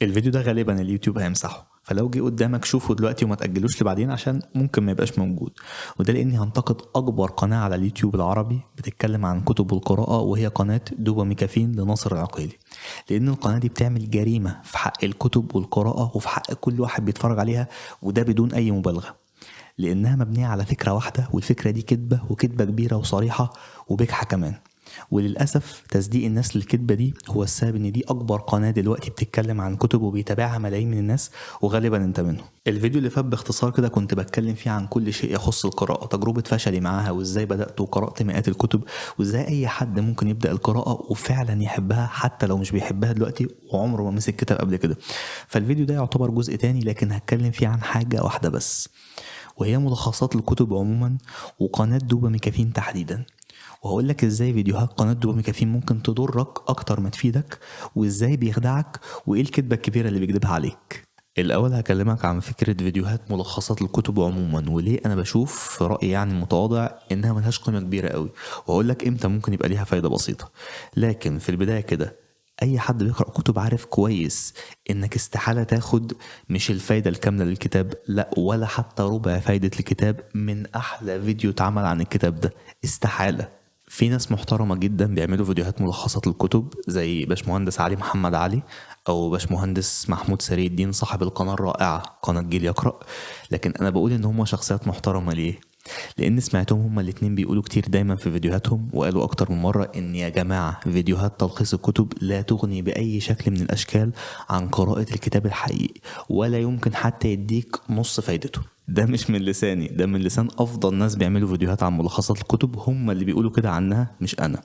الفيديو ده غالبا اليوتيوب هيمسحه، فلو جه قدامك شوفه دلوقتي وما تأجلوش لبعدين عشان ممكن ما يبقاش موجود. وده لاني هنتقد اكبر قناة على اليوتيوب العربي بتتكلم عن كتب والقراءة، وهي قناة دوبامي كافين لناصر العقيلي. لان القناة دي بتعمل جريمة في حق الكتب والقراءة وفي حق كل واحد بيتفرج عليها، وده بدون اي مبالغة، لانها مبنية على فكرة واحدة، والفكرة دي كذبة وكذبة كبيرة وصريحة وبجحة كمان. وللأسف تصديق الناس للكذبة دي هو السبب ان دي اكبر قناة دلوقتي بتتكلم عن كتب وبيتابعها ملايين من الناس، وغالبا انت منهم. الفيديو اللي فات باختصار كده كنت بتكلم فيه عن كل شيء يخص القراءة، تجربة فشلي معاها، وازاي بدأت وقرأت مئات الكتب، وازاي اي حد ممكن يبدأ القراءة وفعلا يحبها حتى لو مش بيحبها دلوقتي وعمره ما مسك كتاب قبل كده. فالفيديو ده يعتبر جزء تاني، لكن هتكلم فيه عن حاجة واحدة بس، وهي ملخصات الكتب عموما وقناة دوبامي كافين تحديدا. وهقول لك ازاي فيديوهات قناة دوبامي كافين ممكن تضرك اكتر ما تفيدك، وازاي بيخدعك، وايه الكذبة الكبيرة اللي بيكذبها عليك. الاول هكلمك عن فكرة فيديوهات ملخصات الكتب عموما، وليه انا بشوف في رأيي يعني متواضع انها ملهاش قيمة كبيرة قوي، وهقول لك امتى ممكن يبقى ليها فايدة بسيطة. لكن في البداية كده، اي حد بيقرأ كتب عارف كويس انك استحالة تاخد مش الفايدة الكاملة للكتاب، لا، ولا حتى ربع فايدة الكتاب من احلى فيديو اتعمل عن الكتاب ده، استحالة. في ناس محترمة جدا بيعملوا فيديوهات ملخصات الكتب زي باشمهندس علي محمد علي، او باشمهندس محمود سري الدين صاحب القناة الرائعة قناة جيل يقرأ. لكن انا بقول ان هم شخصيات محترمة ليه؟ لان سمعتهم هما الاتنين بيقولوا كتير دايما في فيديوهاتهم، وقالوا اكتر من مرة ان يا جماعة فيديوهات تلخيص الكتب لا تغني باي شكل من الاشكال عن قراءة الكتاب الحقيقي، ولا يمكن حتى يديك نص فايدته. ده مش من لساني، ده من لسان افضل ناس بيعملوا فيديوهات عن ملخصات الكتب، هم اللي بيقولوا كده عنها مش انا.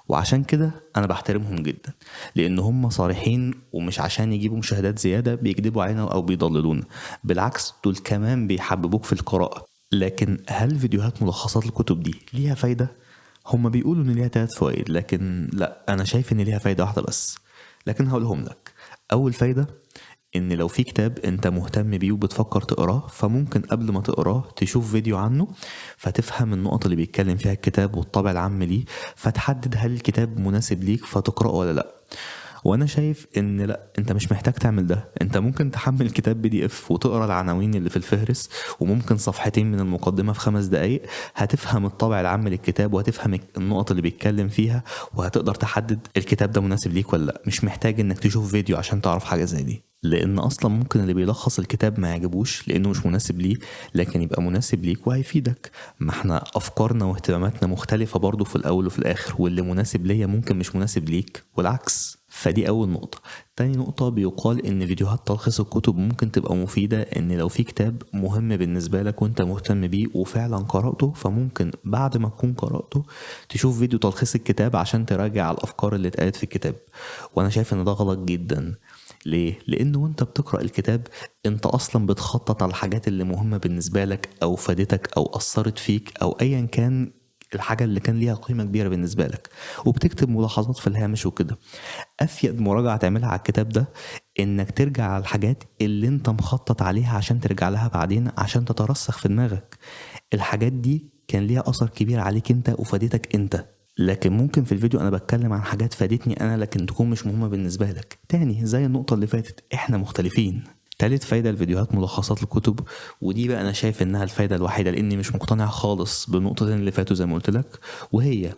وعشان كده انا بحترمهم جدا، لان هم صريحين، ومش عشان يجيبوا مشاهدات زيادة بيكذبوا علينا او بيضللونا، بالعكس دول كمان بيحببوك في القراءة. لكن هل فيديوهات ملخصات الكتب دي ليها فايدة؟ هما بيقولوا ان ليها 3 فوائد، لكن لا، انا شايف ان ليها فايدة واحدة بس، لكن هقولهم لك. اول فايدة، ان لو في كتاب انت مهتم بيه وبتفكر تقراه، فممكن قبل ما تقراه تشوف فيديو عنه، فتفهم النقط اللي بيتكلم فيها الكتاب والطابع العام ليه، فتحدد هل الكتاب مناسب ليك فتقرأه ولا لا. وانا شايف ان لا، انت مش محتاج تعمل ده، انت ممكن تحمل كتاب PDF وتقرا العناوين اللي في الفهرس، وممكن صفحتين من المقدمة في 5 دقايق هتفهم الطابع العام للكتاب، وهتفهم النقط اللي بيتكلم فيها، وهتقدر تحدد الكتاب ده مناسب ليك ولا لا. مش محتاج انك تشوف فيديو عشان تعرف حاجة زي دي، لان اصلا ممكن اللي بيلخص الكتاب ما يعجبوش لانه مش مناسب ليه، لكن يبقى مناسب ليك وهيفيدك. ما احنا افكارنا واهتماماتنا مختلفة برضو في الاول وفي الاخر، واللي مناسب ليا ممكن مش مناسب ليك والعكس. فدي اول نقطة. تاني نقطة، بيقال ان فيديوهات تلخيص الكتب ممكن تبقى مفيدة، ان لو في كتاب مهم بالنسبة لك وانت مهتم بيه وفعلا قرأته، فممكن بعد ما تكون قرأته تشوف فيديو تلخيص الكتاب عشان تراجع الافكار اللي اتقالت في الكتاب. وانا شايف ان ده غلط جدا. ليه؟ لأنه وانت بتقرأ الكتاب انت أصلا بتخطط على الحاجات اللي مهمة بالنسبة لك أو فادتك أو أثرت فيك أو أيا كان الحاجة اللي كان ليها قيمة كبيرة بالنسبة لك، وبتكتب ملاحظات في الهامش وكده. أفيد مراجعة تعملها على الكتاب ده إنك ترجع على الحاجات اللي انت مخطط عليها عشان ترجع لها بعدين عشان تترسخ في دماغك. الحاجات دي كان ليها أثر كبير عليك انت وفادتك انت. لكن ممكن في الفيديو انا بتكلم عن حاجات فادتني انا لكن تكون مش مهمة بالنسبة لك. تاني زي النقطة اللي فاتت، احنا مختلفين. تالت فايدة الفيديوهات ملخصات الكتب، ودي بقى انا شايف انها الفايدة الوحيدة لاني مش مقتنع خالص بالنقطتين اللي فاتوا زي ما قلت لك، وهي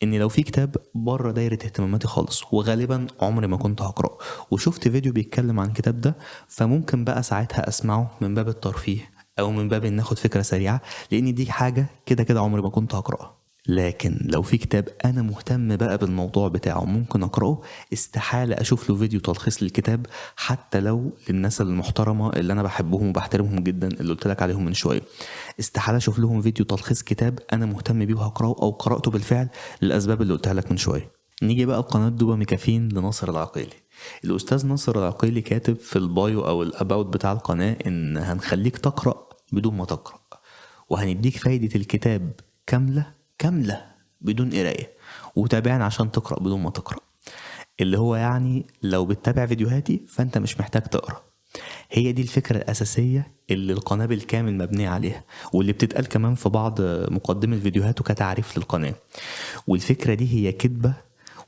ان لو في كتاب بره دايرة اهتماماتي خالص وغالبا عمري ما كنت هقرأه، وشفت فيديو بيتكلم عن الكتاب ده، فممكن بقى ساعتها اسمعه من باب الترفيه او من باب ان اخد فكرة سريعة، لان دي حاجة كده كده عمري ما كنت هقرأها. لكن لو في كتاب انا مهتم بقى بالموضوع بتاعه ممكن اقراه، استحالة اشوف له فيديو تلخيص للكتاب، حتى لو للناس المحترمة اللي انا بحبهم وبحترمهم جدا اللي قلت لك عليهم من شوية، استحالة اشوف لهم فيديو تلخيص كتاب انا مهتم بيه وهقراه او قرأته بالفعل للاسباب اللي قلتها لك من شوية. نيجي بقى لقناة دوبامي كافين لناصر العقيلي. الاستاذ ناصر العقيلي كاتب في البايو او الاباوت بتاع القناة ان هنخليك تقرأ بدون ما تقرأ، وهنديك فايدة الكتاب كاملة بدون قراية، وتابعني عشان تقرأ بدون ما تقرأ. اللي هو يعني لو بتتابع فيديوهاتي فانت مش محتاج تقرأ. هي دي الفكرة الأساسية اللي القناة بالكامل مبنية عليها، واللي بتتقال كمان في بعض مقدمة الفيديوهات وكتعريف للقناة. والفكرة دي هي كذبة،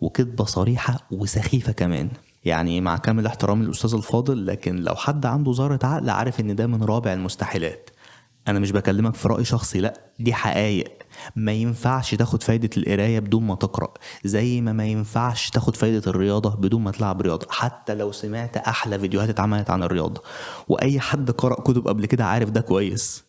وكذبة صريحة وسخيفة كمان. يعني مع كامل احترامي للأستاذ الفاضل، لكن لو حد عنده ذرة عقل عارف إن ده من رابع المستحيلات. أنا مش بكلمك في رأي شخصي، لأ دي حقايق. ما ينفعش تاخد فايدة القراية بدون ما تقرأ، زي ما ينفعش تاخد فايدة الرياضة بدون ما تلعب رياضة، حتى لو سمعت أحلى فيديوهات اتعملت عن الرياضة. وأي حد قرأ كتب قبل كده عارف ده كويس.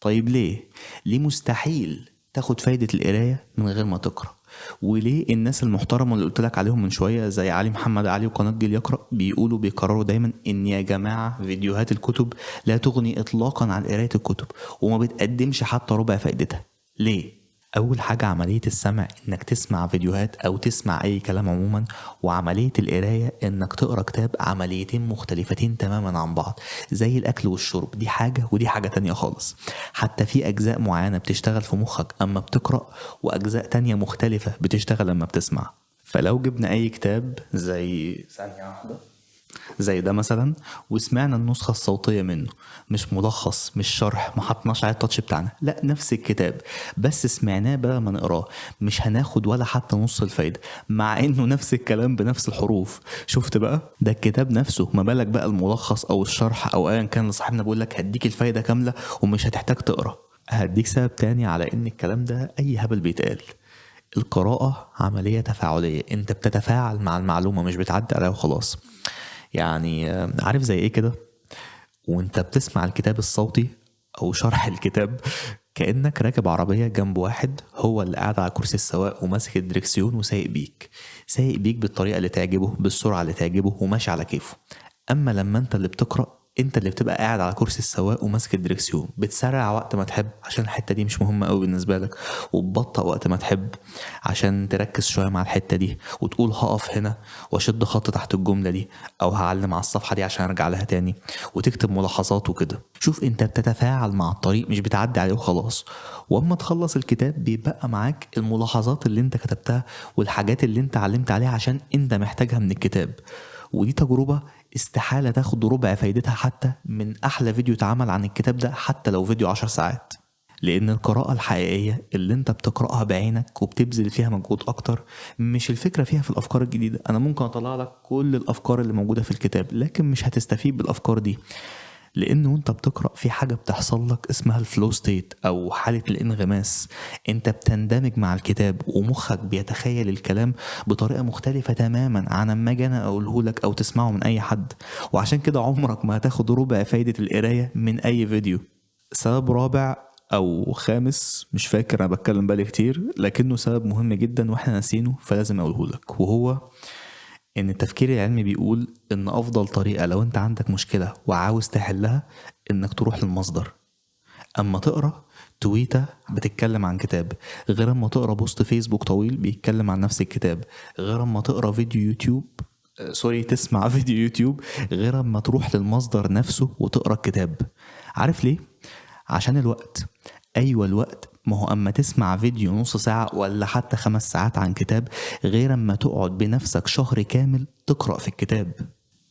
طيب ليه مستحيل تاخد فايدة القراية من غير ما تقرأ؟ وليه الناس المحترمة اللي قلت لك عليهم من شوية زي علي محمد علي وقناة جيل يقرأ بيقرروا دايما ان يا جماعة فيديوهات الكتب لا تغني اطلاقا عن قراية الكتب، وما بتقدمش حتى ربع فائدتها؟ ليه؟ اول حاجة عملية السمع، انك تسمع فيديوهات او تسمع اي كلام عموما، وعملية القراية انك تقرأ كتاب، عمليتين مختلفتين تماما عن بعض. زي الاكل والشرب، دي حاجة ودي حاجة تانية خالص. حتى في اجزاء معينة بتشتغل في مخك اما بتقرأ، واجزاء تانية مختلفة بتشتغل لما بتسمع. فلو جبنا اي كتاب زي ثانية واحدة زي ده مثلا، وسمعنا النسخة الصوتية منه، مش ملخص مش شرح، ما حطناش على التاتش بتاعنا، لا نفس الكتاب بس سمعناه بقى ما نقراه، مش هناخد ولا حتى نص الفايدة، مع انه نفس الكلام بنفس الحروف. شفت بقى؟ ده الكتاب نفسه، ما بالك بقى الملخص او الشرح او ايا كان اللي صاحبنا بيقول لك هديك الفايدة كاملة ومش هتحتاج تقرا. هديك سبب تاني على ان الكلام ده اي هبل بيتقال. القراءة عملية تفاعلية، انت بتتفاعل مع المعلومة مش بتعدي عليها وخلاص. يعني عارف زي ايه كده؟ وانت بتسمع الكتاب الصوتي او شرح الكتاب، كأنك راكب عربية جنب واحد هو اللي قاعد على كرسي السواق وماسك الدركسيون وسايق بيك، سايق بيك بالطريقة اللي تعجبه بالسرعة اللي تعجبه وماشي على كيفه. اما لما انت اللي بتقرأ، انت اللي بتبقى قاعد على كرسي السواق وماسك الدركسيون، بتسرع وقت ما تحب عشان الحتة دي مش مهمة قوي بالنسبة لك، وتبطأ وقت ما تحب عشان تركز شوية مع الحتة دي، وتقول هقف هنا واشد خط تحت الجملة دي، او هعلم على الصفحة دي عشان ارجع لها تاني، وتكتب ملاحظات وكده. شوف انت بتتفاعل مع الطريق مش بتعدي عليه وخلاص. واما تخلص الكتاب بيبقى معاك الملاحظات اللي انت كتبتها والحاجات اللي انت علمت عليها عشان انت محتاجها من الكتاب. ودي تجربة استحالة تاخد ربع فايدتها حتى من أحلى فيديو اتعمل عن الكتاب ده، حتى لو فيديو 10 ساعات. لأن القراءة الحقيقية اللي انت بتقرأها بعينك وبتبذل فيها مجهود أكتر، مش الفكرة فيها في الأفكار الجديدة. أنا ممكن أطلع لك كل الأفكار اللي موجودة في الكتاب، لكن مش هتستفيد بالأفكار دي، لأنه وانت بتقرأ في حاجة بتحصل لك اسمها الفلو ستيت أو حالة الانغماس. انت بتندمج مع الكتاب ومخك بيتخيل الكلام بطريقة مختلفة تماما عن ما اجي انا اقوله لك او تسمعه من اي حد. وعشان كده عمرك ما هتاخد ربع فايدة القراية من اي فيديو. سبب رابع او خامس مش فاكر، انا بتكلم بالي كتير لكنه سبب مهم جدا واحنا ناسينه فلازم اقوله لك، وهو ان التفكير العلمي بيقول ان افضل طريقة لو انت عندك مشكلة وعاوز تحلها انك تروح للمصدر. اما تقرا تويتة بتتكلم عن كتاب، غير اما تقرا بوست فيسبوك طويل بيتكلم عن نفس الكتاب، غير اما تقرا فيديو يوتيوب تسمع فيديو يوتيوب، غير اما تروح للمصدر نفسه وتقرا الكتاب. عارف ليه؟ عشان الوقت. ايوه الوقت. ما هو اما تسمع فيديو نص ساعة ولا حتى 5 ساعات عن كتاب، غير اما تقعد بنفسك شهر كامل تقرأ في الكتاب.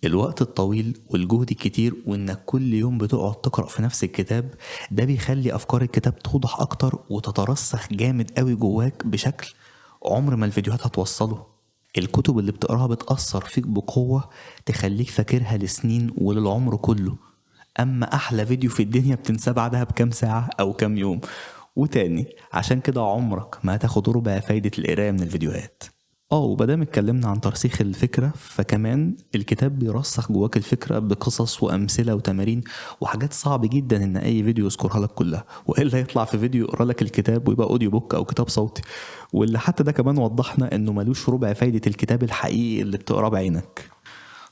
الوقت الطويل والجهد الكتير وانك كل يوم بتقعد تقرأ في نفس الكتاب، ده بيخلي افكار الكتاب توضح اكتر وتترسخ جامد قوي جواك بشكل عمر ما الفيديوهات هتوصله. الكتب اللي بتقراها بتأثر فيك بقوة، تخليك فاكرها لسنين وللعمر كله. اما احلى فيديو في الدنيا بتنساه بعدها بكام ساعة او كام يوم. وتاني عشان كده عمرك ما هتاخد ربع فايدة القراية من الفيديوهات. وبدام اتكلمنا عن ترسيخ الفكرة، فكمان الكتاب بيرسخ جواك الفكرة بقصص وأمثلة وتمارين وحاجات صعب جدا ان اي فيديو يذكرها لك كلها، وإلا يطلع في فيديو يقرا لك الكتاب ويبقى اوديو بوك او كتاب صوتي، واللي حتى ده كمان وضحنا انه ملوش ربع فايدة الكتاب الحقيقي اللي بتقراه بعينك.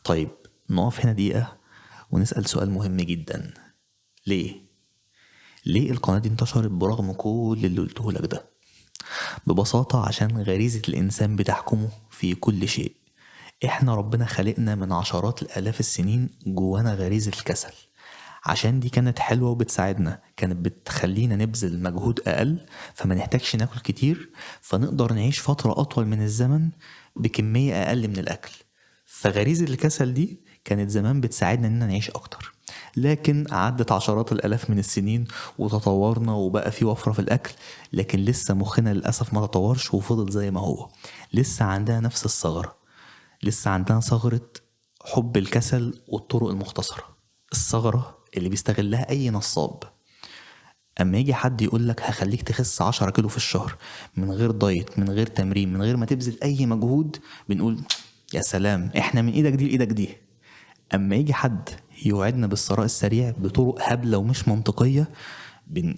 طيب نقف هنا دقيقة ونسأل سؤال مهم جدا. ليه القناة دي انتشرت برغم كل اللي قلته لك ده؟ ببساطة عشان غريزة الإنسان بتحكمه في كل شيء. إحنا ربنا خلقنا من عشرات الآلاف السنين جوانا غريزة الكسل، عشان دي كانت حلوة وبتساعدنا، كانت بتخلينا نبذل مجهود أقل فما نحتاجش ناكل كتير، فنقدر نعيش فترة أطول من الزمن بكمية أقل من الأكل. فغريزة الكسل دي كانت زمان بتساعدنا إننا نعيش أكتر. لكن عدت عشرات الآلاف من السنين وتطورنا وبقى في وفرة في الأكل، لكن لسه مخنا للأسف ما تطورش وفضل زي ما هو. لسه عندنا نفس الثغرة، لسه عندنا ثغرة حب الكسل والطرق المختصرة، الثغرة اللي بيستغلها أي نصاب. أما يجي حد يقولك هخليك تخس 10 كيلو في الشهر من غير دايت، من غير تمرين، من غير ما تبذل أي مجهود، بنقول يا سلام، احنا من ايدك دي لإيدك دي. أما يجي حد يوعدنا بالثراء السريع بطرق هبلة ومش منطقية،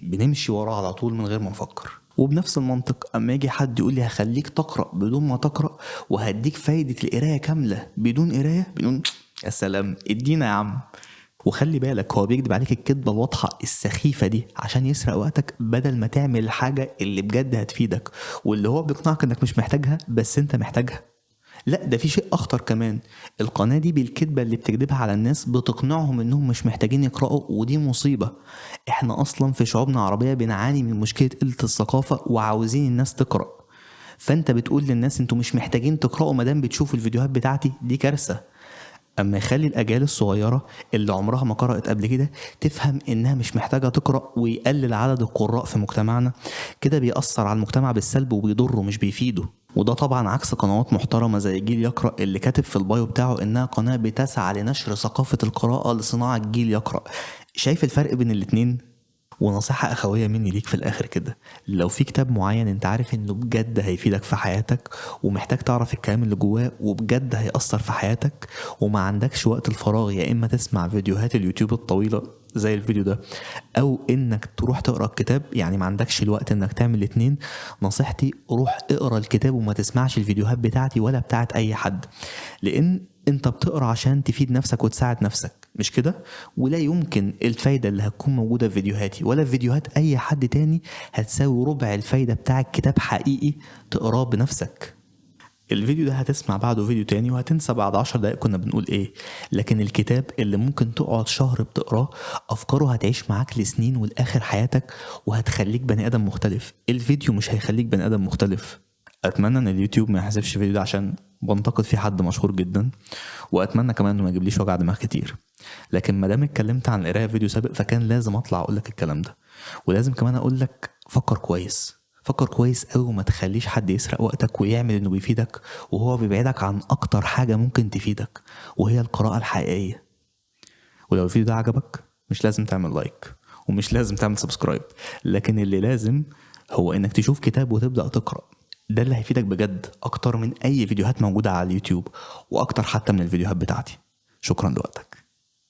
بنمشي وراه على طول من غير ما نفكر. وبنفس المنطق اما يجي حد يقول لي هخليك تقرأ بدون ما تقرأ وهديك فايدة القراية كاملة بدون قراية، بنقول يا سلام، ادينا يا عم. وخلي بالك، هو بيكذب عليك الكذبة الواضحة السخيفة دي عشان يسرق وقتك بدل ما تعمل الحاجة اللي بجد هتفيدك واللي هو بيقنعك انك مش محتاجها بس انت محتاجها. لا، ده في شيء اخطر كمان، القناة دي بالكذبة اللي بتكذبها على الناس بتقنعهم انهم مش محتاجين يقرأوا، ودي مصيبة. احنا اصلا في شعوبنا العربية بنعاني من مشكلة قلة الثقافة وعاوزين الناس تقرأ، فانت بتقول للناس انتوا مش محتاجين تقرأوا مادام بتشوفوا الفيديوهات بتاعتي، دي كارثة. اما يخلي الاجيال الصغيرة اللي عمرها ما قرأت قبل كده تفهم انها مش محتاجة تقرأ ويقلل عدد القراء في مجتمعنا، كده بيأثر على المجتمع بالسلب وبيضره مش بيفيده. وده طبعا عكس قنوات محترمة زي جيل يقرأ اللي كاتب في البايو بتاعه انها قناة بتسعى لنشر ثقافة القراءة لصناعة جيل يقرأ. شايف الفرق بين الاتنين؟ ونصيحة أخوية مني ليك في الآخر كده، لو في كتاب معين انت عارف انه بجد هيفيدك في حياتك ومحتاج تعرف الكلام اللي جواه وبجد هيأثر في حياتك، وما عندكش وقت الفراغ يا إما تسمع فيديوهات اليوتيوب الطويلة زي الفيديو ده أو إنك تروح تقرأ الكتاب، يعني ما عندكش الوقت إنك تعمل الاتنين، نصيحتي روح اقرأ الكتاب وما تسمعش الفيديوهات بتاعتي ولا بتاعت أي حد، لأن انت بتقرأ عشان تفيد نفسك وتساعد نفسك، مش كده؟ ولا يمكن الفايدة اللي هتكون موجودة في فيديوهاتي ولا في فيديوهات اي حد تاني هتساوي ربع الفايدة بتاع كتاب حقيقي تقراه بنفسك. الفيديو ده هتسمع بعده فيديو تاني وهتنسى بعد 10 دقايق كنا بنقول ايه، لكن الكتاب اللي ممكن تقعد شهر بتقراه افكاره هتعيش معاك لسنين والاخر حياتك وهتخليك بني ادم مختلف. الفيديو مش هيخليك بني ادم مختلف. اتمنى ان اليوتيوب ما يحذفش الفيديو ده عشان بنتقد فيه حد مشهور جدا، واتمنى كمان انه ما يجيبليش وجع دماغ كتير، لكن ما دام اتكلمت عن القرايه في فيديو سابق فكان لازم اطلع اقول لك الكلام ده. ولازم كمان اقول لك فكر كويس، فكر كويس قوي وما تخليش حد يسرق وقتك ويعمل انه بيفيدك وهو بيبعدك عن اكتر حاجه ممكن تفيدك وهي القراءه الحقيقيه. ولو الفيديو ده عجبك مش لازم تعمل لايك ومش لازم تعمل سبسكرايب، لكن اللي لازم هو انك تشوف كتاب وتبدأ تقرأ، ده اللي هيفيدك بجد اكتر من اي فيديوهات موجودة على اليوتيوب واكتر حتى من الفيديوهات بتاعتي. شكرا لوقتك.